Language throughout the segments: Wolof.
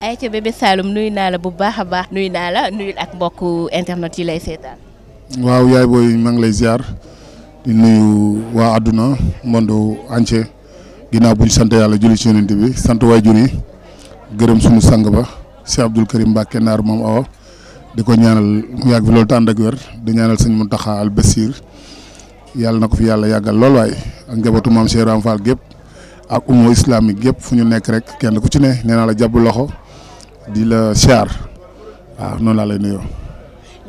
ayca Bébé Saloum nuyu naa la bu baax a baax nuyu naa la nuyul ak mbokku internet yi lay seetaan. waaw yaay booy maa ngi lay ziar di nuyu waa àdduna monde entier ginnaaw bu ñu sant yàlla julli ci yonent bi sant waajur yi gërëm suñu sang ba Cheikh Abdoul Karim Mbacké naar moom awa di ko ñaanal mu yàgg fi loolu tànd ak wér di ñaanal sëñ Mountakha Al Bassir yàlla na ko fi yàlla yàggal lool waay ak njabootu maam Cheikh Ibra Fall gépp ak umma islamique gépp fu ñu nekk rek kenn ku ci ne nee naa la jàpp loxo di la siyaar waaw noonu laa lay nuyoo.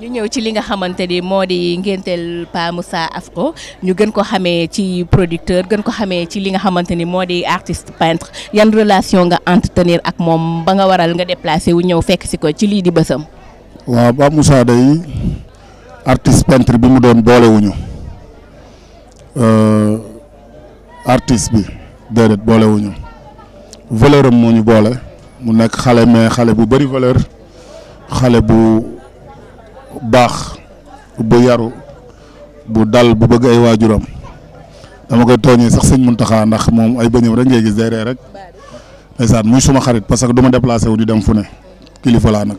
ñu ñëw ci li nga xamante ni moo di ngénteel Pa Moussa Afro ñu gën ko xamee ci producteur gën ko xamee ci li nga xamante ni moo di artiste peintre yan relation nga entretenir ak moom ba nga waral nga déplacé wu ñëw fekk si ko ci lii di bësam. waaw Pa Moussa day artiste peintre bi mu doon boolewuñu artiste bi déedéet boolewuñu valeur am moo ñu boole mu nekk xale mais xale bu bëri valeur xale bu baax bu yaru bu dal bu bëgg ay waajuram dama koy tooñee sax sëñ Mountakha ndax moom ay bëñam rek ngay gis day ree rek ndeysaan muy suma xarit parce que du ma déplacé wu di dem fu ne kilifa laa nag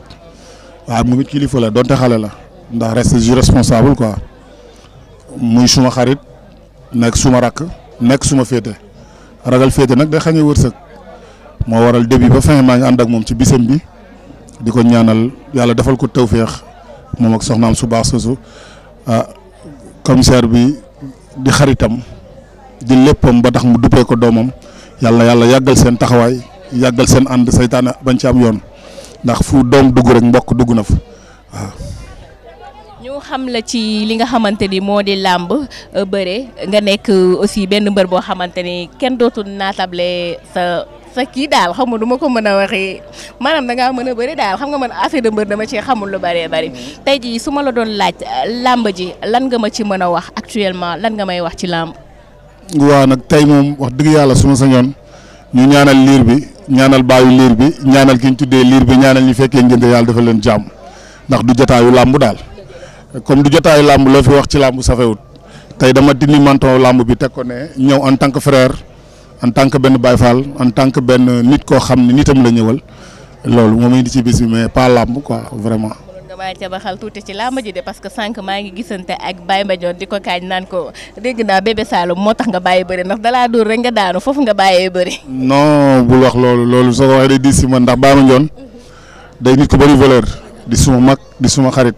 waaw moom it kilifa la donte xale la ndax reste responsable quoi muy suma xarit nekk suma rakk nekk suma féete ragal féete nag day xañee wërsëg moo waral début ba fin maa ngi ànd ak moom ci bisam bi di ko ñaanal yàlla defal ko tawféex moom ak soxnaam su baax soosu commissaire bi di xaritam di léppam ba tax mu duppee ko doomam yàlla yàggal seen taxawaay yàggal seen ànd saytaane bañ ci am yoon ndax fu doom dugg rek mbokk dugg na fa waaw. ñu xam la ci li nga xamante ni moo di làmb bëre nga nekk aussi benn mbër boo xamante ni kenn dootul naatable sa kii daal xam nga du ma ko mën a waxee maanaam da ngaa mën a bëri daal xam nga man affaire de mbër dama ci xamul lu bëree bëri tey jii su ma la doon laaj làmb ji lan nga ma ci mën a wax actuellement lan nga may wax ci làmb. waaw nag tey moom wax dëgg yàlla su ma sañoon ñu ñaanal liir bi ñaanal baayu liir bi ñaanal ki ñu tuddee liir bi ñaanal ñu fekkee ngénte yàlla dafa leen jàmm ndax du jotaayu làmb daal comme du jotaayu làmb loo fi wax ci làmb safewut tey dama dindi manton làmb bi teg ko ne ñëw en tant que frère. en tant que benn Baye Fall en tant que benn nit koo xam ne nitam la ñëwal loolu moom indi ci bis bi mais pas làmb quoi vraiment. mënoon nga maa ca baxal tuuti ci làmb ji de parce que sànq maa ngi gisante ak Baye Mbadione di ko kaañ naan ko dégg naa Bébé Saloum moo tax nga bàyyi bëri ndax dalaa dóor rek nga daanu foofu nga bàyyee bëri. non bul wax loolu soo ko waxee day diis si man ndax Baye Mbadione day nit ko bëri valeur di suma mag di suma xarit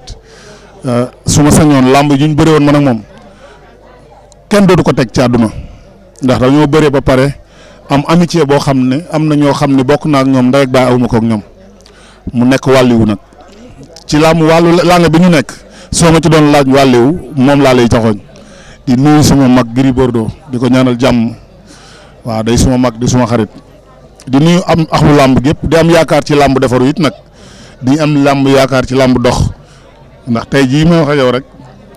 suma sañoon làmb ji ñu bëri woon man ak moom kenn dootu ko teg ci àdduna. ndax dañoo bëree ba pare am amitié boo xam ne am na ñoo xam ne bokk naa ak ñoom ndey ak baay awuma ko ak ñoom mu nekk wàlliwu nag ci làmb wàllu làng bi ñu nekk soo ma ci doon laaj wàlliwu moom laa lay joxoñ di nuyu suma mag Gris Bordeaux di ko ñaanal jàmm waaw day suma mag di suma xarit di nuyu am axlu làmb gépp di am yaakaar ci làmb defaru it nag di am làmb yaakaar ci làmb dox ndax tey jii may wax ak yow rek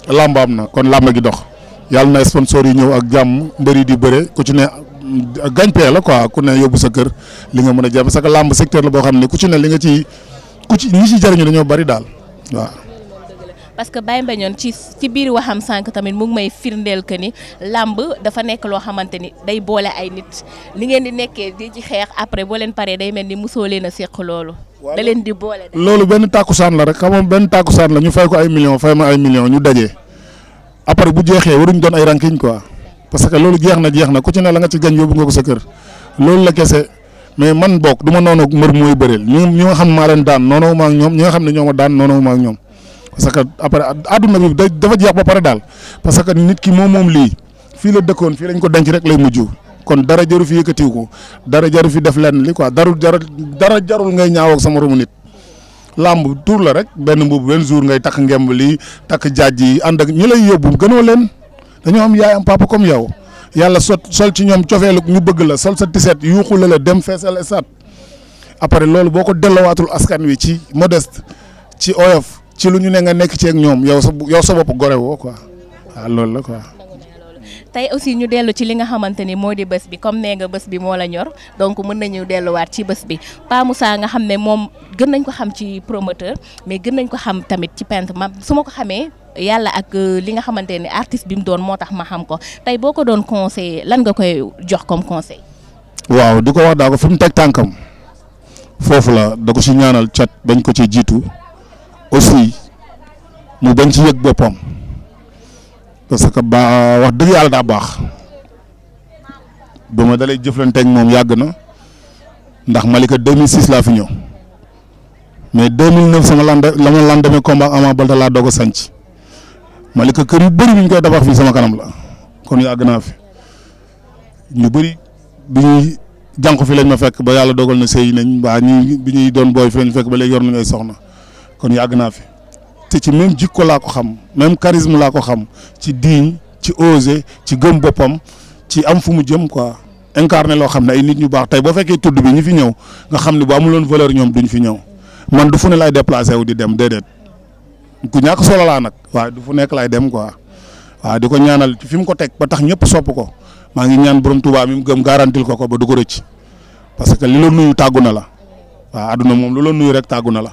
làmb am na kon làmb gi dox. yàlla na sponsor yi ñëw ak jàmm mbëri di bëre ku ci ne gagne-pain la quoi ku ne yóbbu sa kër li nga mën a jàmm parce que làmb secteur la boo xam ne ku ci ne li nga ci ñi ci jariñu dañoo bari daal waaw. parce que Baye Mbadione ci biir waxam sànq tamit mu ngi may firndeel que ni làmb dafa nekk loo xamante ni day boole ay nit li ngeen di nekkee di ci xeex après boo leen paree day mel ni mosoo leen a séq loolu. da leen di boole. loolu benn tàkkusaan la rek xam nga benn tàkkusaan la ñu fay ko ay millions fay ma ay millions ñu dajee. après bu jeexee waruñ doon ay ranking quoi parce que loolu jeex na ku ci ne la nga ci gañ yóbbu nga ko sa kër loolu la kese mais man bokk du ma noonu mbër mooy bëreel ñi nga xam ne maa leen daan noonu ma ak ñoom ñi nga xam ne ñoo ma daan noonu ma ak ñoom parce que après àdduna bi dafa jeex ba pare daal parce que nit ki moom lii fii la dëkkoon fii lañ ko denc rek lay mujj kon dara jaru fi yëkkatiw ko dara jaru fi def lenn li quoi dara jarul ngay ñaaw ak sama moromu nit. làmb tour la rek benn mbubb benn jour ngay takk ngemb li takk jaaj yi ànd ak ñi lay yóbbu gënoo leen dañoo am yaay am papa comme yow yàlla sol ci ñoom cofeelu ñu bëgg la sol sa tiset yuuxu la dem feesal esat après loolu boo ko dellowaatul askan wi ci modeste ci oyof ci lu ñu ne nga nekk ci ak ñoom yow sa bopp gore woo quoi waaw loolu la quoi. tey aussi ñu dellu ci li nga xamante ni moo di bés bi comme nee nga bés bi moo la ñor donc mën nañu delluwaat ci bés bi Pa Moussa nga xam ne moom gën nañ ko xam ci promoteur mais gën nañ ko xam tamit ci peintre ma su ma ko xamee yàlla ak li nga xamante ni artiste bi mu doon moo tax ma xam ko tey boo ko doon conseiller lan nga koy jox comme conseil. waaw di ko wax daa ko fi mu teg tànkam foofu la da ko ci ñaanal cat bañ ko ci jiitu aussi mu bañ ci yëg boppam parce que ba wax dëgg yàlla daa baax ba ma dalay jëflanteeg moom yàgg na ndax Malika 2006 laa fi ñëw mais 2009 sama la ma lendemain combat Ama Baldé laa doog a sanc Malika kër yu bëri bi ñu koy tabax fii sama kanam la kon yàgg naa fi ñu bëri bi ñuy jànq fi lañ ma fekk ba yàlla dogal na sëy nañ waa ñi bi ñuy doon booy fi lañ fekk ba léegi yor nañ ay soxna kon yàgg naa fi te ci même jikko laa ko xam même charisme laa ko xam ci diiñ ci osé ci gëm boppam ci am fu mu jëm quoi incarné loo xam ne ay nit ñu baax tey boo fekkee tudd bi ñi fi ñëw nga xam ne bu amuloon valeur ñoom duñ fi ñëw man du fu ne lay déplacé wu di dem déedéet ku ñàkk solo laa nag waaye du fu nekk lay dem quoi waaw di ko ñaanal ci fi mu ko teg ba tax ñëpp sopp ko maa ngi ñaan borom Tuubaa mi mu gëm garantil ko ba du ko rëcc parce que li la nuyu tàggu na la waaw àdduna moom lu la nuyu rek tàggu na la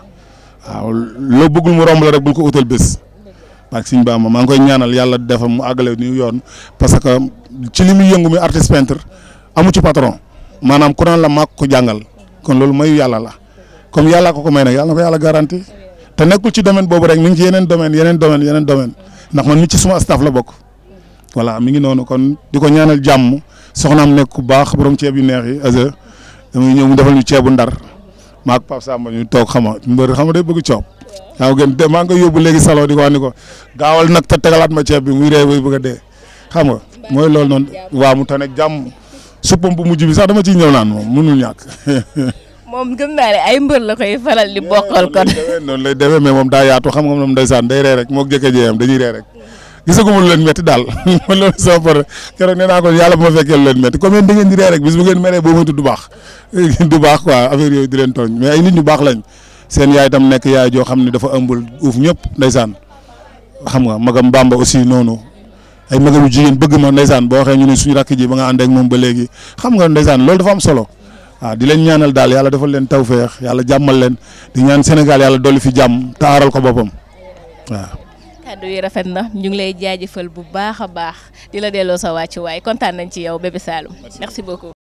waaw loo bëggul mu romb la rek bul ko utal bés ak Sëñ Bamba maa ngi koy ñaanal yàlla defam mu àggale ni yoon parce que ci li muy yëngu mi artiste peintre amu ci patron maanaam ku naan la maa ko jàngal kon loolu mayu yàlla la comme yàlla ko may nag yàlla na ko yàlla garanti te nekkul ci domaine boobu rek mi ngi ci yeneen domaine ndax man mi ci suma staff la bokk voilà mi ngi noonu kon di ko ñaanal jàmm soxnaam nekk ku baax borom ceeb yu neex yi ase damay ñëw mu defal ñu ceebu ndar maak Pape Samba ñu toog xama mbër xama day bëgg coob waaw gën de maa ngi koy yóbbu léegi salon di ko wax ni ko gaawal nag te tegalaat ma ceeb bi muy ree bay bëgg a dee xam nga mooy loolu noonu waaw mu tanek jàmm suppam bu mujj bi sax dama ciy ñëw naan moom mënul ñàkk moom gëm naa ne ay mbër la koy faral di bokkal kon noonu lay demee mais moom daa yaatu xam nga moom ndeysaan day ree rek moo jëkkee jeeyam dañuy ree rek gisaguma lu leen métti daal man loolu sama par keroog nee naa ko yàlla bu ma fekkee lu leen métti comme yéen da ngeen di ree rek bis bu ngeen meree boo moytu du baax quoi affaire yooyu di leen tooñ mais ay nit ñu baax lañ seen yaay tam nekk yaay joo xam ne dafa ëmbul uuf ñëpp ndeysaan xam nga magam Bamba aussi noonu ay magam yu jigéen bëgg ma ndeysaan boo waxee ñu ne suñu rakk ji ba nga ànd ak moom ba léegi xam nga ndeysaan loolu dafa am solo waaw di leen ñaanal daal yàlla defal leen tawfeex yàlla jàmmal leen di ñaan Sénégal yàlla dolli fi jàmm te aaral ko boppam waaw. kàddu yi rafet na ñu ngi lay jaajëfal bu baax a baax di la delloo sa wàccuwaay kontaan nañ ci yow Bébé Saloum merci beaucoup.